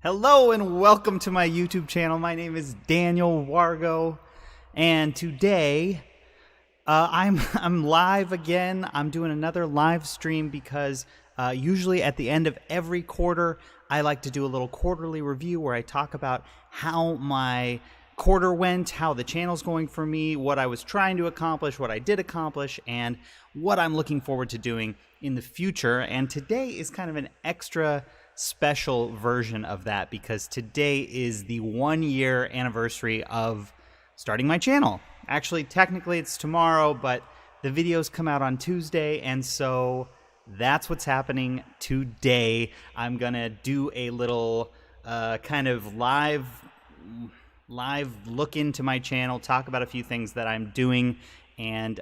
Hello and welcome to my YouTube channel. My name is Daniel Wargo, and today I'm live again. I'm doing another live stream because usually at the end of every quarter, I like to do a little quarterly review where I talk about how my quarter went, how the channel's going for me, what I was trying to accomplish, what I did accomplish, and what I'm looking forward to doing in the future. And today is kind of an extra special version of that because today is the 1-year anniversary of starting my channel. Actually, technically it's tomorrow, but the videos come out on Tuesday, and so that's what's happening today. I'm gonna do a little kind of live look into my channel, talk about a few things that I'm doing, and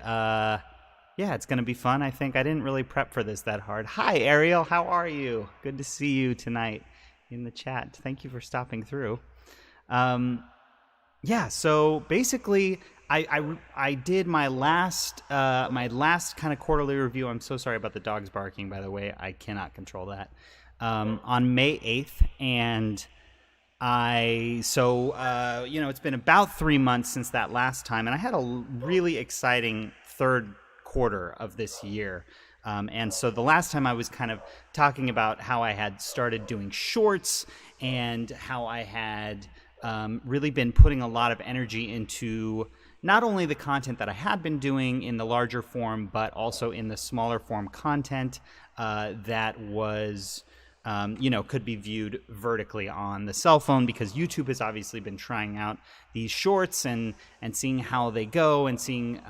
yeah, it's going to be fun. I think I didn't really prep for this that hard. Hi, Ariel. How are you? Good to see you tonight in the chat. Thank you for stopping through. Yeah, so basically, I did my last kind of quarterly review. I'm so sorry about the dogs barking, by the way. I cannot control that. On May 8th, and you know, it's been about 3 months since that last time, and I had a really exciting third quarter of this year. And so the last time I was kind of talking about how I had started doing shorts and how I had really been putting a lot of energy into not only the content that I had been doing in the larger form, but also in the smaller form content that was you know, could be viewed vertically on the cell phone, because YouTube has obviously been trying out these shorts and seeing how they go, and seeing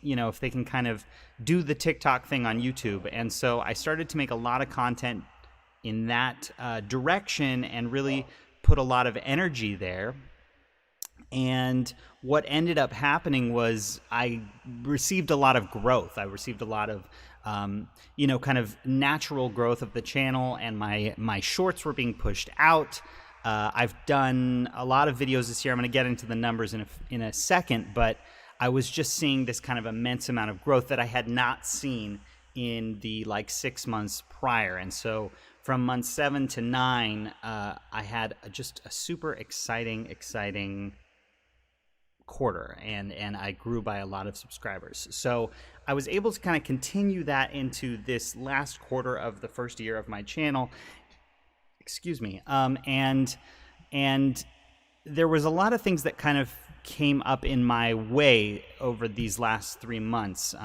you know, if they can kind of do the TikTok thing on YouTube. And so I started to make a lot of content in that direction and really put a lot of energy there. And what ended up happening was I received a lot of growth. I received a lot of you know, kind of natural growth of the channel, and my shorts were being pushed out. I've done a lot of videos this year. I'm going to get into the numbers in a second, but I was just seeing this kind of immense amount of growth that I had not seen in the 6 months prior. And so from month 7 to 9, I had just a super exciting quarter, and I grew by a lot of subscribers. So I was able to kind of continue that into this last quarter of the first year of my channel. Excuse me. And there was a lot of things that kind of came up in my way over these last 3 months.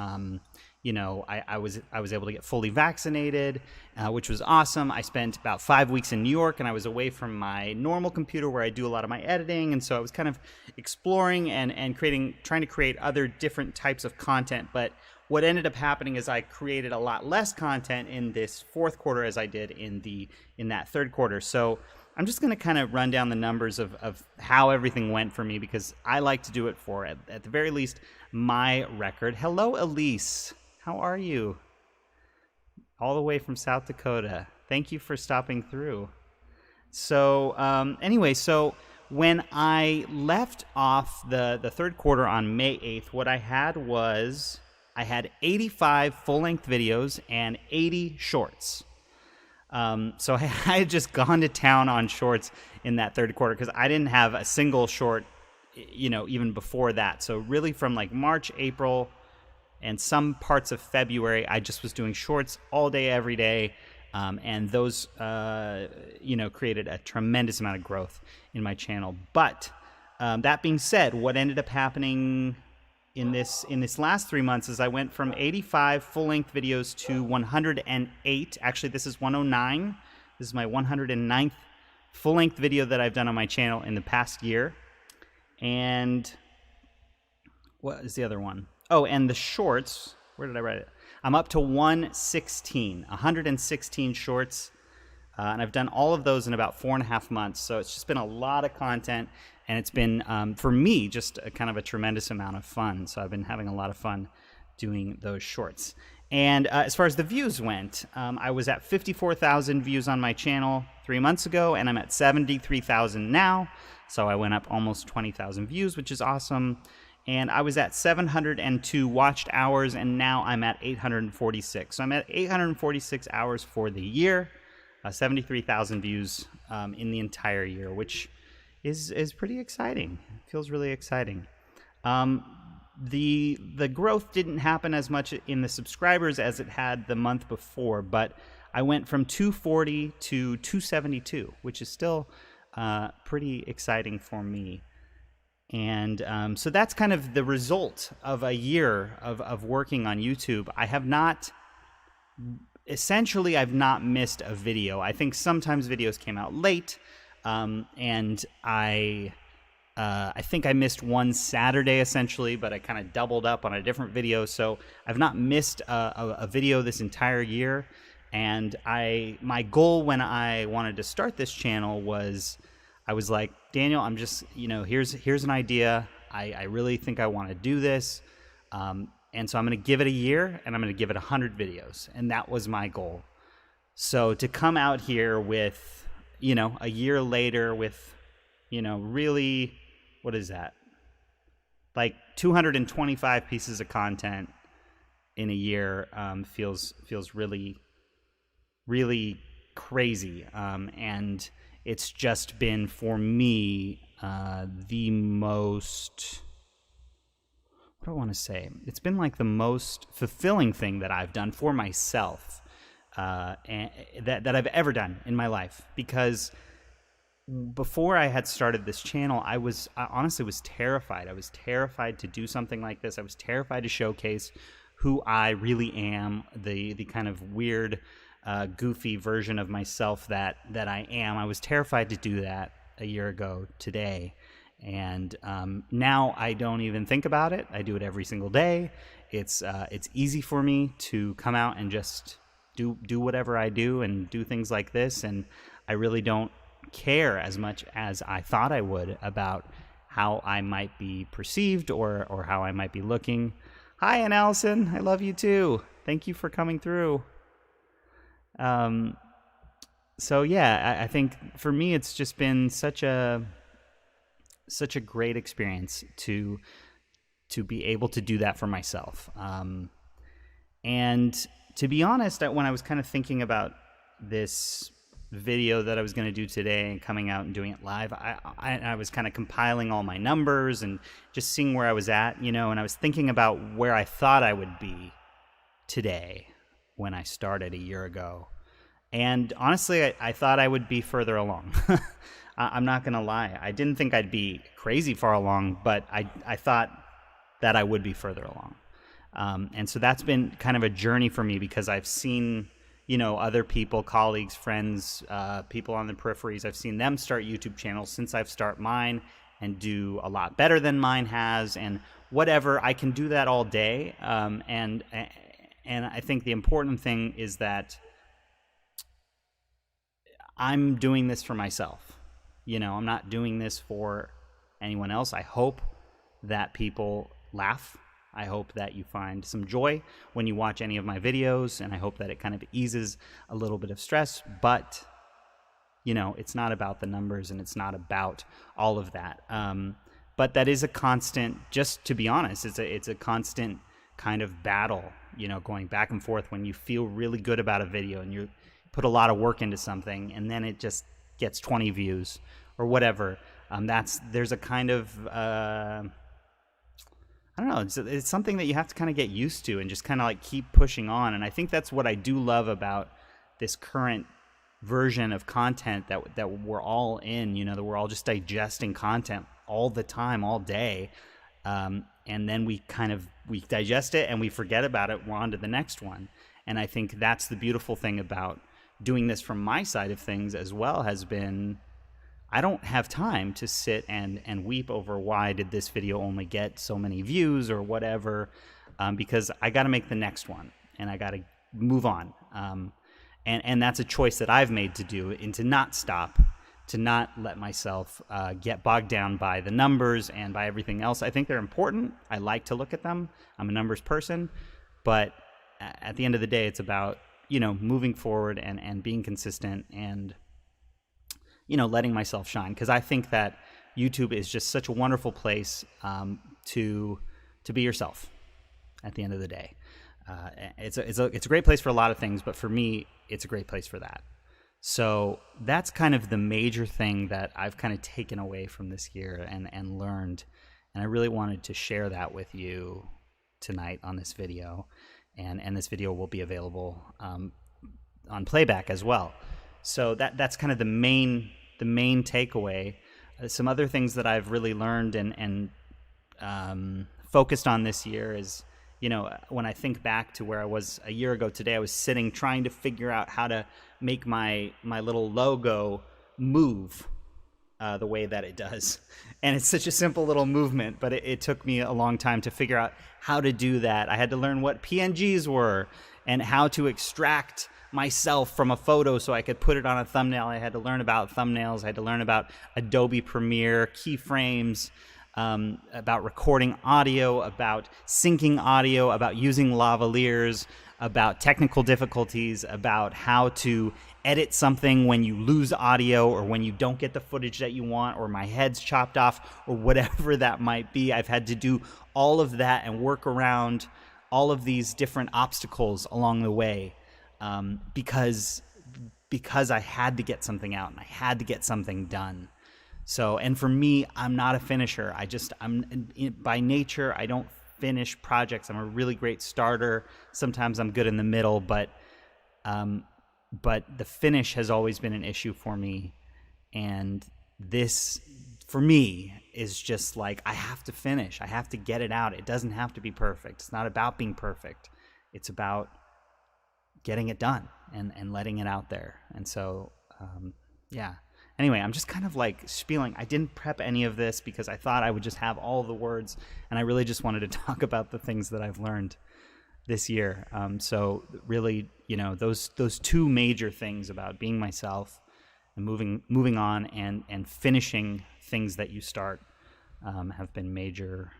You know, I was able to get fully vaccinated, which was awesome. I spent about 5 weeks in New York, and I was away from my normal computer where I do a lot of my editing. And so I was kind of exploring and trying to create other different types of content. But what ended up happening is I created a lot less content in this fourth quarter as I did in that third quarter. So I'm just going to kind of run down the numbers of how everything went for me, because I like to do it for, at the very least, my record. Hello, Elise. How are you? All the way from South Dakota. Thank you for stopping through. So anyway, so when I left off the third quarter on May 8th, what I had was I had 85 full-length videos and 80 shorts. So I had just gone to town on shorts in that third quarter because I didn't have a single short, you know, even before that. So really from March, April, and some parts of February, I just was doing shorts all day, every day. And those, you know, created a tremendous amount of growth in my channel. But that being said, what ended up happening in this last 3 months is I went from 85 full-length videos to 108. Actually, this is 109. This is my 109th full-length video that I've done on my channel in the past year. And what is the other one? Oh, and the shorts, where did I write it? I'm up to 116 shorts, and I've done all of those in about 4.5 months. So it's just been a lot of content, and it's been, for me, just kind of a tremendous amount of fun. So I've been having a lot of fun doing those shorts. And as far as the views went, I was at 54,000 views on my channel 3 months ago, and I'm at 73,000 now. So I went up almost 20,000 views, which is awesome. And I was at 702 watched hours, and now I'm at 846. So I'm at 846 hours for the year. 73,000 views in the entire year, which is pretty exciting. It feels really exciting. Um, the growth didn't happen as much in the subscribers as it had the month before, but I went from 240 to 272, which is still pretty exciting for me. And so that's kind of the result of a year of working on YouTube. Essentially, I've not missed a video. I think sometimes videos came out late, and I think I missed one Saturday essentially, but I kind of doubled up on a different video. So I've not missed a video this entire year. And my goal when I wanted to start this channel was, I was like, Daniel, I'm just, here's an idea. I really think I want to do this. And so I'm going to give it a year, and I'm going to give it 100 videos. And that was my goal. So to come out here with, a year later with, really, what is that? Like 225 pieces of content in a year feels really, really crazy. And it's just been, for me, the most, what do I want to say? It's been like the most fulfilling thing that I've done for myself and that I've ever done in my life. Because before I had started this channel, I honestly was terrified. I was terrified to do something like this. I was terrified to showcase who I really am, the kind of weird, goofy version of myself that I am. I was terrified to do that a year ago today. And now I don't even think about it. I do it every single day. It's easy for me to come out and just do whatever I do and do things like this. And I really don't care as much as I thought I would about how I might be perceived or how I might be looking. Hi, Ann Allison. I love you too. Thank you for coming through. So yeah, I think for me it's just been such a great experience to be able to do that for myself. And to be honest, when I was kind of thinking about this video that I was going to do today and coming out and doing it live, I was kind of compiling all my numbers and just seeing where I was at, and I was thinking about where I thought I would be today when I started a year ago. And honestly, I thought I would be further along. I'm not going to lie. I didn't think I'd be crazy far along, but I thought that I would be further along. And so that's been kind of a journey for me, because I've seen, other people, colleagues, friends, people on the peripheries, I've seen them start YouTube channels since I've started mine and do a lot better than mine has, and whatever. I can do that all day. And I think the important thing is that I'm doing this for myself. I'm not doing this for anyone else. I hope that people laugh. I hope that you find some joy when you watch any of my videos, and I hope that it kind of eases a little bit of stress. But, it's not about the numbers, and it's not about all of that. But that is a constant, just to be honest, it's a constant kind of battle, going back and forth when you feel really good about a video and you put a lot of work into something, and then it just gets 20 views or whatever. There's a kind of, I don't know, it's something that you have to kind of get used to and just kind of like keep pushing on. And I think that's what I do love about this current version of content that we're all in, that we're all just digesting content all the time, all day. And then we digest it and we forget about it. We're on to the next one. And I think that's the beautiful thing about doing this from my side of things as well, has been, I don't have time to sit and weep over why did this video only get so many views or whatever, because I got to make the next one and I got to move on. And that's a choice that I've made to do, and to not stop, to not let myself get bogged down by the numbers and by everything else. I think they're important. I like to look at them. I'm a numbers person. But at the end of the day, it's about, moving forward and being consistent and, letting myself shine. Because I think that YouTube is just such a wonderful place to be yourself at the end of the day. It's a great place for a lot of things, but for me, it's a great place for that. So that's kind of the major thing that I've kind of taken away from this year and learned. And I really wanted to share that with you tonight on this video. And this video will be available on playback as well. So that's kind of the main takeaway. Some other things that I've really learned and focused on this year is, when I think back to where I was a year ago today, I was sitting trying to figure out how to make my little logo move the way that it does. And it's such a simple little movement, but it took me a long time to figure out how to do that. I had to learn what PNGs were and how to extract myself from a photo so I could put it on a thumbnail. I had to learn about thumbnails. I had to learn about Adobe Premiere, keyframes, about recording audio, about syncing audio, about using lavaliers, about technical difficulties, about how to edit something when you lose audio or when you don't get the footage that you want, or my head's chopped off, or whatever that might be. I've had to do all of that and work around all of these different obstacles along the way, because I had to get something out and I had to get something done. So, and for me, I'm not a finisher. By nature, I don't finish projects. I'm a really great starter. Sometimes I'm good in the middle, but the finish has always been an issue for me. And this, for me, is just like, I have to finish. I have to get it out. It doesn't have to be perfect. It's not about being perfect. It's about getting it done and letting it out there. And so, yeah. Anyway, I'm just kind of like spieling. I didn't prep any of this because I thought I would just have all the words, and I really just wanted to talk about the things that I've learned this year. So really, those two major things about being myself and moving on and finishing things that you start have been major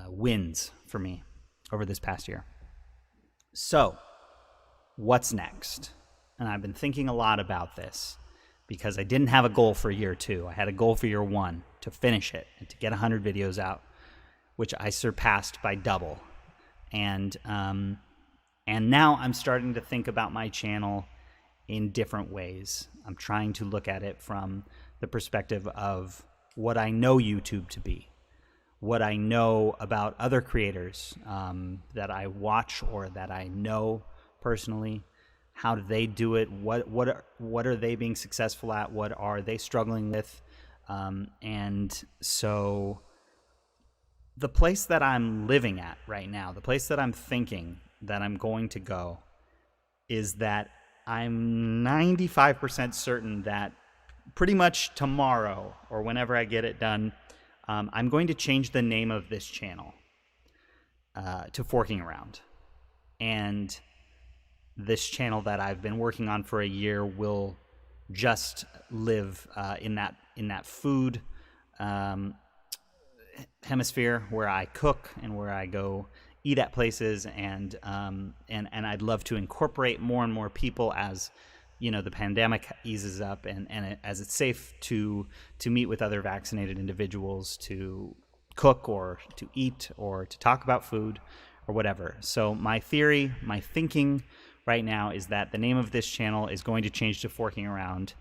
wins for me over this past year. So, what's next? And I've been thinking a lot about this because I didn't have a goal for year 2. I had a goal for year 1 to finish it and to get 100 videos out, which I surpassed by double. And now I'm starting to think about my channel in different ways. I'm trying to look at it from the perspective of what I know YouTube to be, what I know about other creators that I watch or that I know personally. How do they do it? What are they being successful at? What are they struggling with? And so the place that I'm living at right now, the place that I'm thinking that I'm going to go, is that I'm 95% certain that pretty much tomorrow or whenever I get it done, I'm going to change the name of this channel to Forking Around. And this channel that I've been working on for a year will just live in that food hemisphere where I cook and where I go eat at places, and I'd love to incorporate more and more people as the pandemic eases up and as it's safe to meet with other vaccinated individuals to cook or to eat or to talk about food or whatever. So my theory, my thinking right now is that the name of this channel is going to change to Forking Around,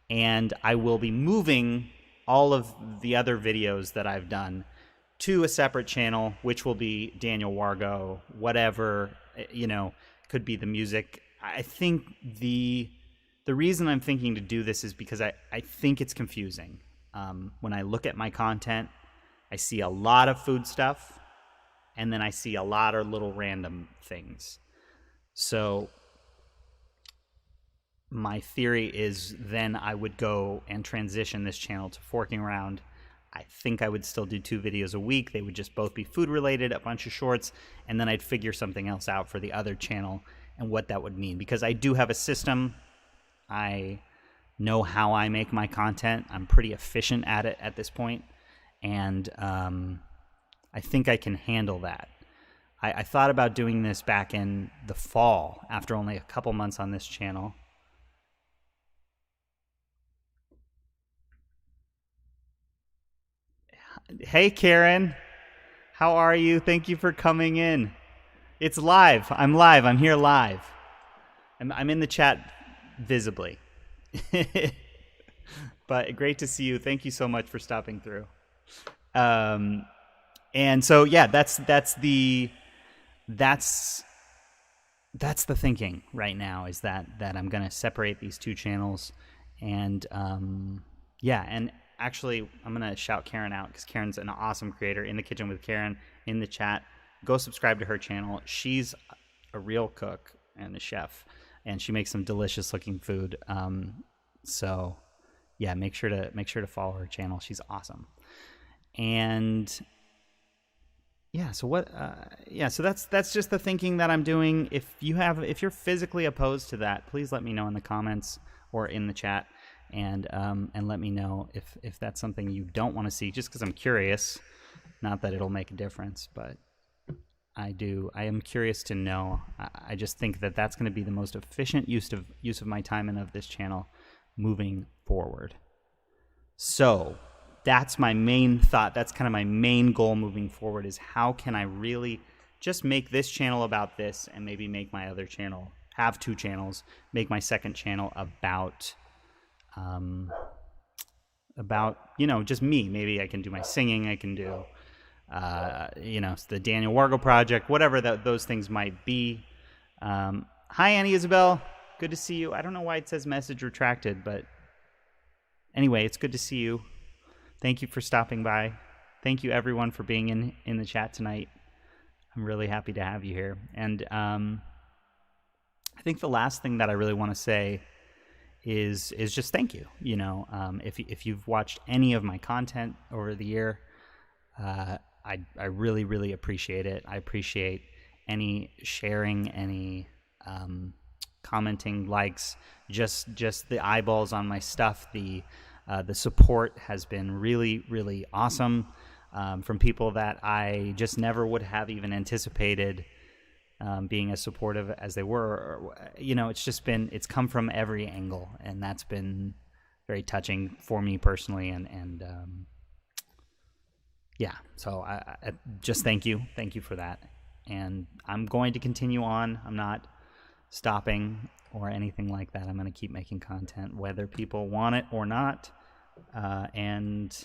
and I will be moving all of the other videos that I've done to a separate channel, which will be Daniel Wargo, whatever, could be the music. I think the reason I'm thinking to do this is because I think it's confusing. When I look at my content, I see a lot of food stuff, and then I see a lot of little random things. So my theory is then I would go and transition this channel to Forking Around. I think I would still do 2 videos a week. They would just both be food related, a bunch of shorts, and then I'd figure something else out for the other channel and what that would mean. Because I do have a system. I know how I make my content. I'm pretty efficient at it at this point. And I think I can handle that. I thought about doing this back in the fall after only a couple months on this channel. Hey, Karen. How are you? Thank you for coming in. It's live. I'm live. I'm here live. I'm in the chat visibly. But great to see you. Thank you so much for stopping through. Um, and so yeah, that's that's the thinking right now, is that I'm gonna separate these two channels, and yeah, and actually I'm gonna shout Karen out because Karen's an awesome creator. In the Kitchen with Karen in the chat, go subscribe to her channel. She's a real cook and a chef, and she makes some delicious looking food. So yeah, make sure to follow her channel. She's awesome. And yeah, so what yeah, so that's just the thinking that I'm doing. If you're physically opposed to that, please let me know in the comments or in the chat, and let me know if that's something you don't want to see, just because I'm curious. Not that it'll make a difference, but I am curious to know. I just think that that's going to be the most efficient use of my time and of this channel moving forward. So that's my main thought. That's kind of my main goal moving forward, is how can I really just make this channel about this, and maybe make my other channel, have two channels, make my second channel about just me. Maybe I can do my singing. I can do, the Daniel Wargo project, whatever those things might be. Hi, Annie Isabel. Good to see you. I don't know why it says message retracted, but anyway, it's good to see you. Thank you for stopping by. Thank you, everyone, for being in the chat tonight. I'm really happy to have you here. And I think the last thing that I really want to say is just thank you. If you've watched any of my content over the year, I really, really appreciate it. I appreciate any sharing, any commenting, likes, just the eyeballs on my stuff. The support has been really, really awesome, from people that I just never would have even anticipated being as supportive as they were. It's come from every angle, and that's been very touching for me personally. And yeah, so I just thank you for that. And I'm going to continue on. I'm not stopping or anything like that. I'm going to keep making content, whether people want it or not. And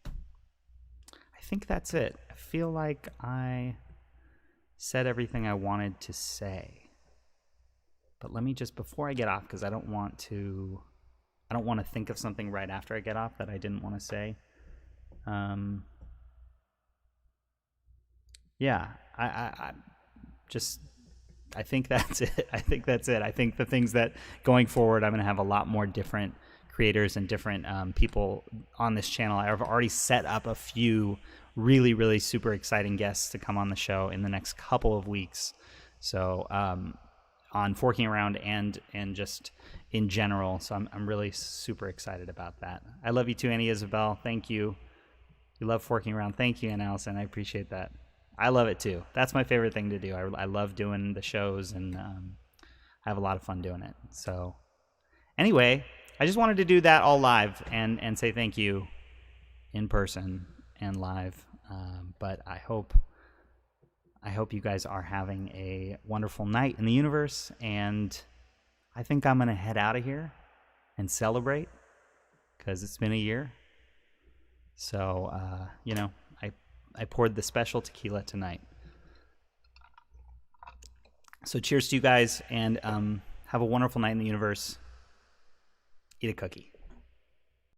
I think that's it. I feel like I said everything I wanted to say. But let me just, before I get off, because I don't want to think of something right after I get off that I didn't want to say. Yeah, I think that's it. I think that's it. I think the things that going forward, I'm going to have a lot more different creators and different people on this channel. I've already set up a few really, really super exciting guests to come on the show in the next couple of weeks. So on Forking Around and just in general. So I'm really super excited about that. I love you too, Annie Isabel. Thank you. You love Forking Around. Thank you, Ann Allison. I appreciate that. I love it too. That's my favorite thing to do. I love doing the shows, and I have a lot of fun doing it. So anyway, I just wanted to do that all live and say thank you in person and live. But I hope you guys are having a wonderful night in the universe, and I think I'm going to head out of here and celebrate, because it's been a year. So, I poured the special tequila tonight. So cheers to you guys, and have a wonderful night in the universe. Eat a cookie.